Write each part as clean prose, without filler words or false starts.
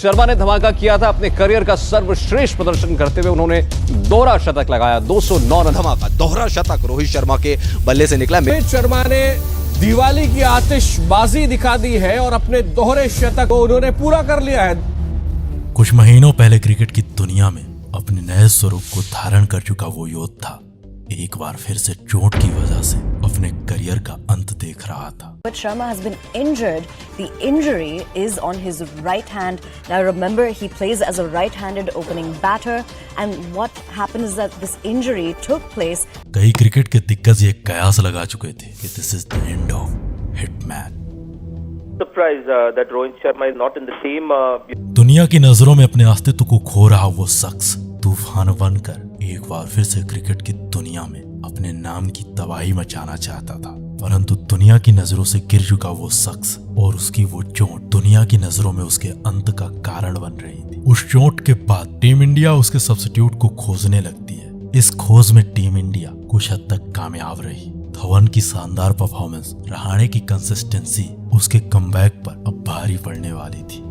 शर्मा ने धमाका किया था। अपने करियर का सर्वश्रेष्ठ प्रदर्शन करते हुए उन्होंने दोहरा शतक लगाया। 209 रन धमाका दोहरा शतक रोहित शर्मा के बल्ले से निकला। रोहित शर्मा ने दिवाली की आतिशबाजी दिखा दी है और अपने दोहरे शतक को उन्होंने पूरा कर लिया है। कुछ महीनों पहले क्रिकेट की दुनिया में अपने नए स्वरूप को धारण कर चुका वो योद्धा एक बार फिर से चोट की वजह से अपने करियर का अंत देख रहा था। But Sharma has been injured. The injury is on his right hand. Now remember, he plays as a right-handed opening batter, and what happened is that this injury took place. कई cricket के दिग्गज ये कयास लगा चुके थे कि this is the end of Hitman. Surprised that Rohit Sharma is not in the team. दुनिया की नजरों में अपने अस्तित्व को खो रहा वो शख्स तूफान बनकर एक बार फिर से क्रिकेट की दुनिया में अपने नाम की तबाही मचाना चाहता था, परंतु दुनिया की नजरों से गिर चुका वो शख्स और उसकी वो चोट दुनिया की नजरों में उसके अंत का कारण बन रही थी। उस चोट के बाद टीम इंडिया उसके सब्स्टिट्यूट को खोजने लगती है। इस खोज में टीम इंडिया कुछ हद तक कामयाब रही। धवन की शानदार परफॉर्मेंस, रहाणे की कंसिस्टेंसी उसके कमबैक पर अब भारी पड़ने वाली थी।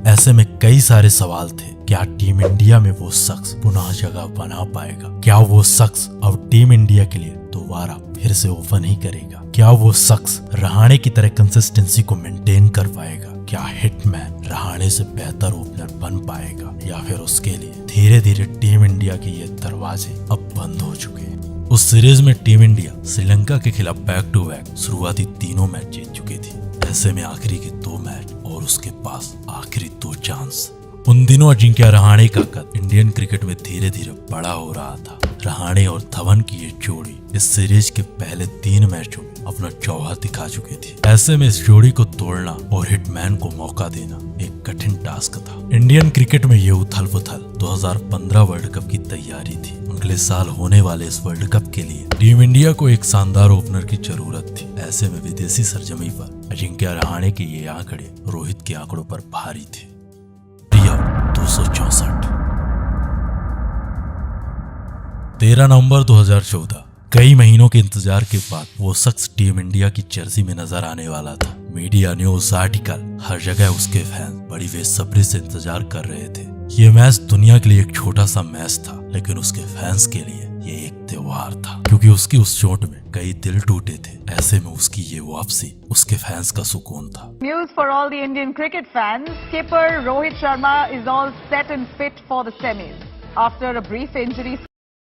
ऐसे में कई सारे सवाल थे। क्या टीम इंडिया में वो शख्स पुनः जगह बना पाएगा? क्या वो शख्स अब टीम इंडिया के लिए दोबारा फिर से ओपन ही करेगा? क्या वो शख्स रहाणे की तरह कंसिस्टेंसी को मेंटेन कर पाएगा? क्या हिटमैन रहाणे से बेहतर ओपनर बन पाएगा, या फिर उसके लिए धीरे धीरे टीम इंडिया के ये दरवाजे अब बंद हो चुके हैं? उस सीरीज में टीम इंडिया श्रीलंका के खिलाफ बैक टू बैक शुरुआती तीनों मैच जीत चुकी थी। ऐसे में आखिरी के 2 मैच और उसके पास आखिरी 2 चांस। उन दिनों अजिंक्य रहाणे का कद इंडियन क्रिकेट में धीरे धीरे बड़ा हो रहा था। रहाणे और धवन की ये जोड़ी इस सीरीज के पहले 3 मैचों में अपना जौहर दिखा चुकी थी। ऐसे में इस जोड़ी को तोड़ना और हिटमैन को मौका देना एक कठिन टास्क था। इंडियन क्रिकेट में ये उथल पुथल 2015 वर्ल्ड कप की तैयारी थी। अगले साल होने वाले इस वर्ल्ड कप के लिए टीम इंडिया को एक शानदार ओपनर की जरूरत थी। ऐसे में विदेशी सरजमी पर अजिंक्य रहाणे के ये आंकड़े रोहित के आंकड़ों पर भारी थे। 264। 13 नवंबर 2014। कई महीनों के इंतजार के बाद वो शख्स टीम इंडिया की जर्सी में नजर आने वाला था। मीडिया, न्यूज, आर्टिकल, हर जगह उसके फैंस बड़ी बेसब्री से इंतजार कर रहे थे। ये मैच दुनिया के लिए एक छोटा सा मैच था, लेकिन उसके फैंस के लिए ये एक त्योहार था, क्योंकि उसकी उस चोट में कई दिल टूटे थे। ऐसे में उसकी ये वापसी उसके फैंस का सुकून था। News for all the Indian cricket fans. Skipper Rohit Sharma is all set and fit for the semis after a brief injury.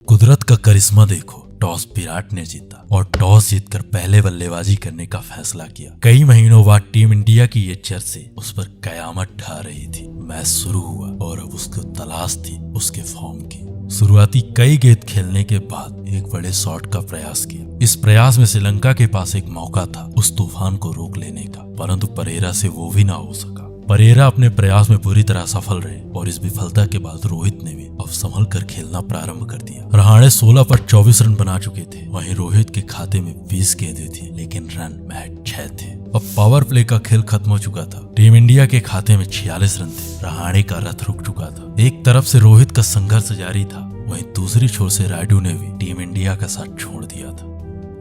कुदरत का करिश्मा देखो, टॉस विराट ने जीता और टॉस जीतकर पहले बल्लेबाजी करने का फैसला किया। कई महीनों बाद टीम इंडिया की ये जर्सी उस पर कयामत ढा रही थी। मैच शुरू हुआ और अब उसको तलाश थी उसके फॉर्म की। शुरुआती कई गेंद खेलने के बाद एक बड़े शॉट का प्रयास किया। इस प्रयास में श्रीलंका के पास एक मौका था उस तूफान को रोक लेने का, परंतु परेरा से वो भी ना हो सका। परेरा अपने प्रयास में बुरी तरह सफल रहे और इस विफलता के बाद रोहित ने भी अब संभल कर खेलना प्रारंभ कर दिया। रहाणे 16 पर 24 रन बना चुके थे। वहीं रोहित के खाते में 20 गेंदें थी, लेकिन रन महज 6 थे। अब पावर प्ले का खेल खत्म हो चुका था। टीम इंडिया के खाते में 46 रन थे। रहाणे का रथ रुक चुका था। एक तरफ से रोहित का संघर्ष जारी था, वहीं दूसरी छोर से रायडू ने भी टीम इंडिया का साथ छोड़ दिया था।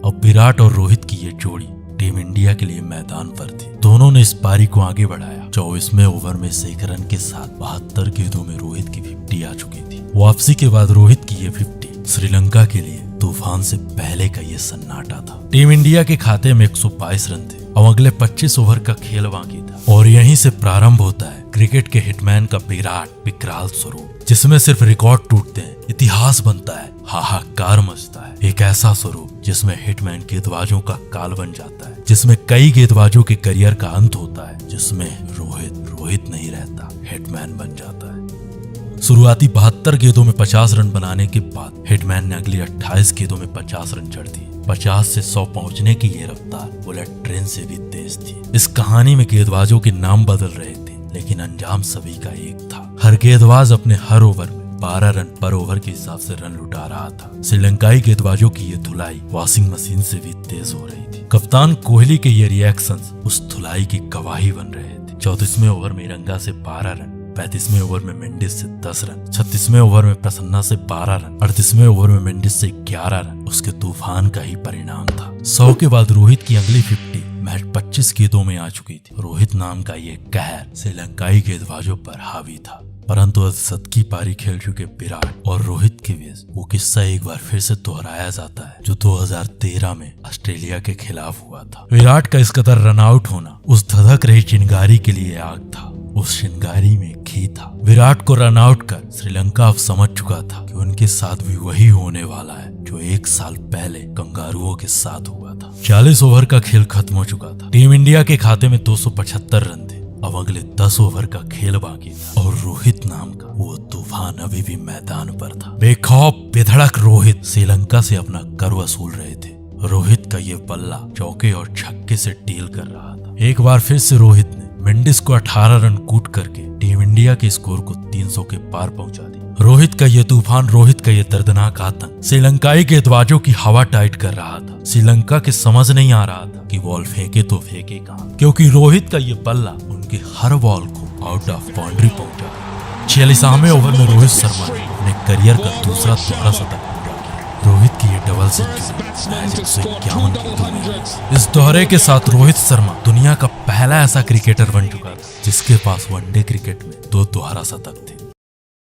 अब विराट और रोहित की ये जोड़ी टीम इंडिया के लिए मैदान पर थी। दोनों ने इस पारी को आगे बढ़ाया। 24वें ओवर में 1 रन के साथ 72 गेंदों में रोहित की 50 आ चुकी थी। वापसी के बाद रोहित की ये 50 श्रीलंका के लिए तूफान से पहले का ये सन्नाटा था। टीम इंडिया के खाते में 122 रन थे। अब अगले 25 ओवर का खेल बाकी था और यहीं से प्रारंभ होता है क्रिकेट के हिटमैन का विकराल स्वरूप, जिसमें सिर्फ रिकॉर्ड टूटते हैं, इतिहास बनता है, हाहाकार मचता है। एक ऐसा स्वरूप जिसमें हिटमैन गेंदबाजों का काल बन जाता है, जिसमें कई गेंदबाजों के करियर का अंत होता है, जिसमें रोहित नहीं रहता, हिटमैन बन जाता है। शुरुआती 72 गेंदों में 50 रन बनाने के बाद हिटमैन ने अगली 28 गेंदों में 50 रन जड़ दिए। 50 से 100 पहुंचने की ये रफ्तार बुलेट ट्रेन से भी तेज थी। इस कहानी में गेंदबाजों के नाम बदल रहे थे, लेकिन अंजाम सभी का एक था। हर गेंदबाज अपने हर ओवर में 12 रन पर ओवर के हिसाब से रन लुटा रहा था। श्रीलंकाई गेंदबाजों की ये धुलाई वॉशिंग मशीन से भी तेज हो रही थी। कप्तान कोहली के ये रिएक्शंस उस धुलाई की गवाही बन रहे थे। 34वें ओवर में रंगा से 12 रन, 35वें ओवर में मेंडिस से 10 रन, 36वें ओवर में प्रसन्ना से 12 रन, 38वें ओवर में मेंडिस से 11 रन उसके तूफान का ही परिणाम था। 100 के बाद रोहित की अगली 50 मैच 25 गेंदों में आ चुकी थी। रोहित नाम का ये कहर श्रीलंकाई गेंदबाजों पर हावी था, परंतु अर्धशतक की पारी खेल चुके विराट और रोहित के बीच वो किस्सा एक बार फिर से दोहराया जाता है जो 2013 में ऑस्ट्रेलिया के खिलाफ हुआ था। विराट का इस कदर रन आउट होना उस धधक रही चिंगारी के लिए आग था, उस चिंगारी में घी था। विराट को रन आउट कर श्रीलंका अब समझ चुका था कि उनके साथ भी वही होने वाला है जो 1 साल पहले कंगारुओं के साथ हुआ था। 40 ओवर का खेल खत्म हो चुका था। टीम इंडिया के खाते में 275 रन थे। अब अगले 10 ओवर का खेल बाकी था और रोहित नाम का वो तूफान अभी भी मैदान पर था। बेखौफ बेधड़क रोहित श्रीलंका से अपना कर वसूल रहे थे। रोहित का ये बल्ला चौके और छक्के से डील कर रहा था। एक बार फिर से रोहित ने मेंडिस को 18 रन कूट करके टीम इंडिया के स्कोर को 300 के पार पहुंचा दिया। रोहित का ये तूफान, रोहित का ये दर्दनाक आतंक श्रीलंकाई गेंदबाजों की हवा टाइट कर रहा था। श्रीलंका के समझ नहीं आ रहा था कि बॉल फेंके तो फेंके कहां, क्योंकि रोहित का ये बल्ला उनके हर बॉल को आउट ऑफ बाउंड्री पहुंचा। 46वें ओवर में रोहित शर्मा ने अपने करियर का दूसरा दोहरा शतक पूरा किया। रोहित की ये डबल सेंचुरी महज 151 गेंदों में। इस दोहरे के साथ रोहित शर्मा दुनिया का पहला ऐसा क्रिकेटर बन चुका था जिसके पास वनडे क्रिकेट में 2 दोहरा शतक थे।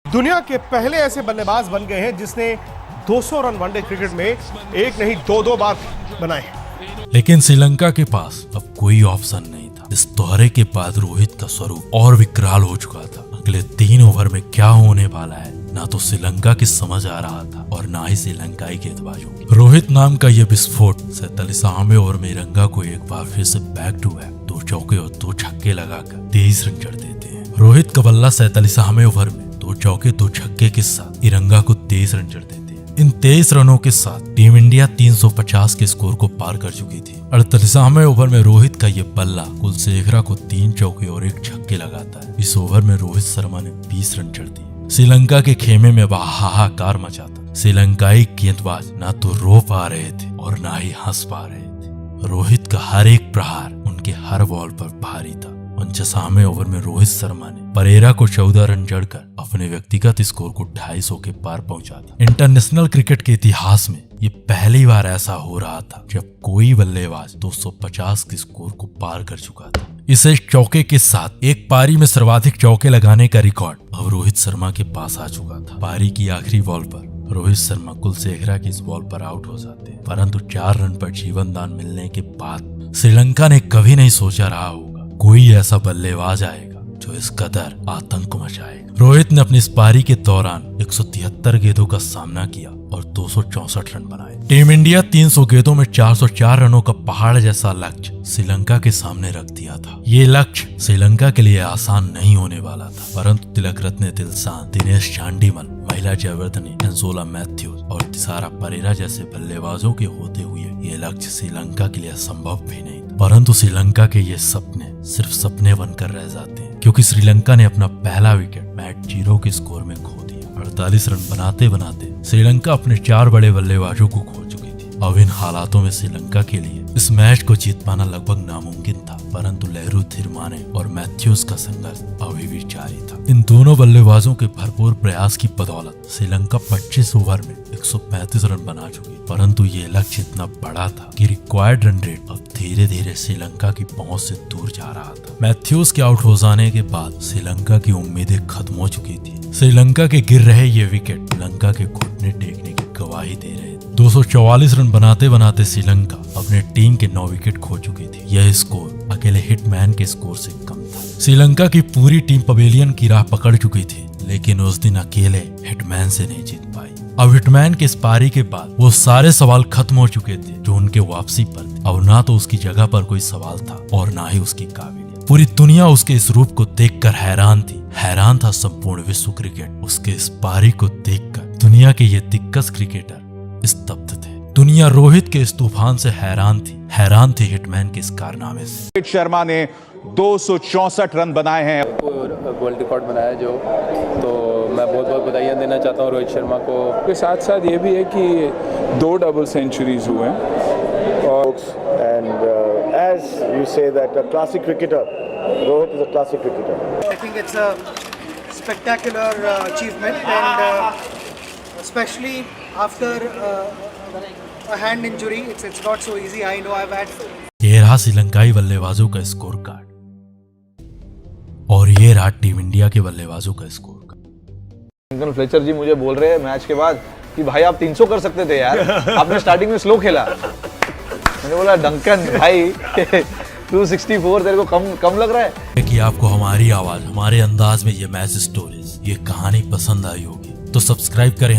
दुनिया के पहले ऐसे बल्लेबाज बन गए हैं जिसने 200 रन वनडे क्रिकेट में एक नहीं 2 बार बनाए। लेकिन श्रीलंका के पास अब कोई ऑप्शन नहीं था। इस दोहरे के बाद रोहित का स्वरूप और विकराल हो चुका था। अगले 3 ओवर में क्या होने वाला है ना तो श्रीलंका की समझ आ रहा था और ना ही श्रीलंकाई गेंदबाजों। रोहित नाम का यह विस्फोट 47वें ओवर में रंगा को एक बार फिर से बैक टू बैक 2 चौके और 2 छक्के लगाकर 23 रन जड़ देते हैं। रोहित का बल्ला 47वें ओवर में 2 चौके 2 छक्के के साथ तिरंगा को 23 रन जड़ देते हैं। इन 23 रनों के साथ टीम इंडिया 350 के स्कोर को पार कर चुकी थी। 48वें ओवर में रोहित का ये बल्ला कुलशेखरा को 3 चौके और 1 छक्के लगाता है। इस ओवर में रोहित शर्मा ने 20 रन जड़ दिए। श्रीलंका के खेमे में हाहाकार मचा था। श्रीलंकाई गेंदबाज ना तो रो पा रहे थे और ना ही हंस पा रहे थे। रोहित का हर एक प्रहार उनके हर बॉल पर भारी था। 49वें ओवर में रोहित शर्मा ने परेरा को 14 रन जड़कर अपने व्यक्तिगत स्कोर को 250 के पार पहुंचा दिया। इंटरनेशनल क्रिकेट के इतिहास में ये पहली बार ऐसा हो रहा था जब कोई बल्लेबाज 250 के स्कोर को पार कर चुका था। इसे चौके के साथ एक पारी में सर्वाधिक चौके लगाने का रिकॉर्ड अब रोहित शर्मा के पास आ चुका था। पारी की आखिरी बॉल पर रोहित शर्मा कुलशेखरा की इस बॉल पर आउट हो जाते हैं, परंतु 4 रन पर जीवन दान मिलने के बाद श्रीलंका ने कभी नहीं सोचा रहा होगा कोई ऐसा बल्लेबाज आएगा जो इस कदर आतंक मचाएगा। रोहित ने अपनी इस पारी के दौरान 173 गेंदों का सामना किया और 264 रन बनाए। टीम इंडिया 300 गेंदों में 404 रनों का पहाड़ जैसा लक्ष्य श्रीलंका के सामने रख दिया था। ये लक्ष्य श्रीलंका के लिए आसान नहीं होने वाला था, परंतु तिलक रत्ने दिलशान, दिनेश चांडीमल, महिला जयवर्धने, एंजोला मैथ्यूज और तिसारा परेरा जैसे बल्लेबाजों के होते हुए ये लक्ष्य श्रीलंका के लिए असंभव भी नहीं था। परंतु श्रीलंका के ये सपने सिर्फ सपने बनकर रह जाते हैं, क्योंकि श्रीलंका ने अपना पहला विकेट मैच 0 के स्कोर में खो दिया। 48 रन बनाते बनाते श्रीलंका अपने 4 बड़े बल्लेबाजों को खो चुकी थी। अब इन हालातों में श्रीलंका के लिए इस मैच को जीत पाना लगभग नामुमकिन था, परंतु लहरू थिरमाने और मैथ्यूज का संघर्ष अभी भी जारी था। इन दोनों बल्लेबाजों के भरपूर प्रयास की बदौलत श्रीलंका 25 ओवर में 135 रन बना चुकी, परंतु ये लक्ष्य इतना बड़ा था कि रिक्वायर्ड रन रेट अब धीरे धीरे श्रीलंका की पहुंच से दूर जा रहा था। मैथ्यूज के आउट हो जाने के बाद श्रीलंका की उम्मीदें खत्म हो चुकी थी। श्रीलंका के गिर रहे ये विकेट श्रीलंका के घुटने टेकने की गवाही दे रहे थे। 244 रन बनाते बनाते श्रीलंका अपने टीम के 9 विकेट खो चुकी थी। यह स्कोर अकेले हिटमैन के स्कोर से कम था। श्रीलंका की पूरी टीम पवेलियन की राह पकड़ चुकी थी, लेकिन उस दिन अकेले हिटमैन से नहीं जीत पाई। अब हिटमैन के इस पारी के बाद वो सारे सवाल खत्म हो चुके थे जो उनके वापसी पर थे। अब ना तो उसकी जगह पर कोई सवाल था और ना ही उसकी काबिलियत। पूरी दुनिया उसके इस रूप को देखकर हैरान थी। हैरान था संपूर्ण विश्व क्रिकेट उसके इस पारी को देखकर। दुनिया के ये दिग्गज क्रिकेटर स्तब्ध थे। दुनिया रोहित के इस तूफान से हैरान थी हिटमैन के इस कारनामे से। रोहित शर्मा ने 264 रन बनाए हैं, वर्ल्ड रिकॉर्ड बनाया जो, तो मैं बहुत बहुत बधाइयाँ देना चाहता हूँ रोहित शर्मा को। के साथ साथ ये भी है कि 2 डबल सेंचुरीज हुए हैं और as you say that a classic cricketer, Rohit is a classic cricketer. I think it's a spectacular achievement, and especially after a hand injury, it's not so easy. I know I've had. ये रहा श्रीलंकाई बल्लेबाजों का score card और ये रहा team India के बल्लेबाजों का स्कोर कार्ड। डंकन फ्लेचर जी मुझे बोल रहे हैं मैच के बाद कि भाई आप 300 कर सकते थे यार, आपने स्टार्टिंग में स्लो खेला। मैंने बोला डंकन भाई 264 तेरे को कम लग रहा है। कि आपको हमारी आवाज, हमारे अंदाज में ये मैच स्टोरीज, ये कहानी पसंद आई होगी तो सब्सक्राइब करें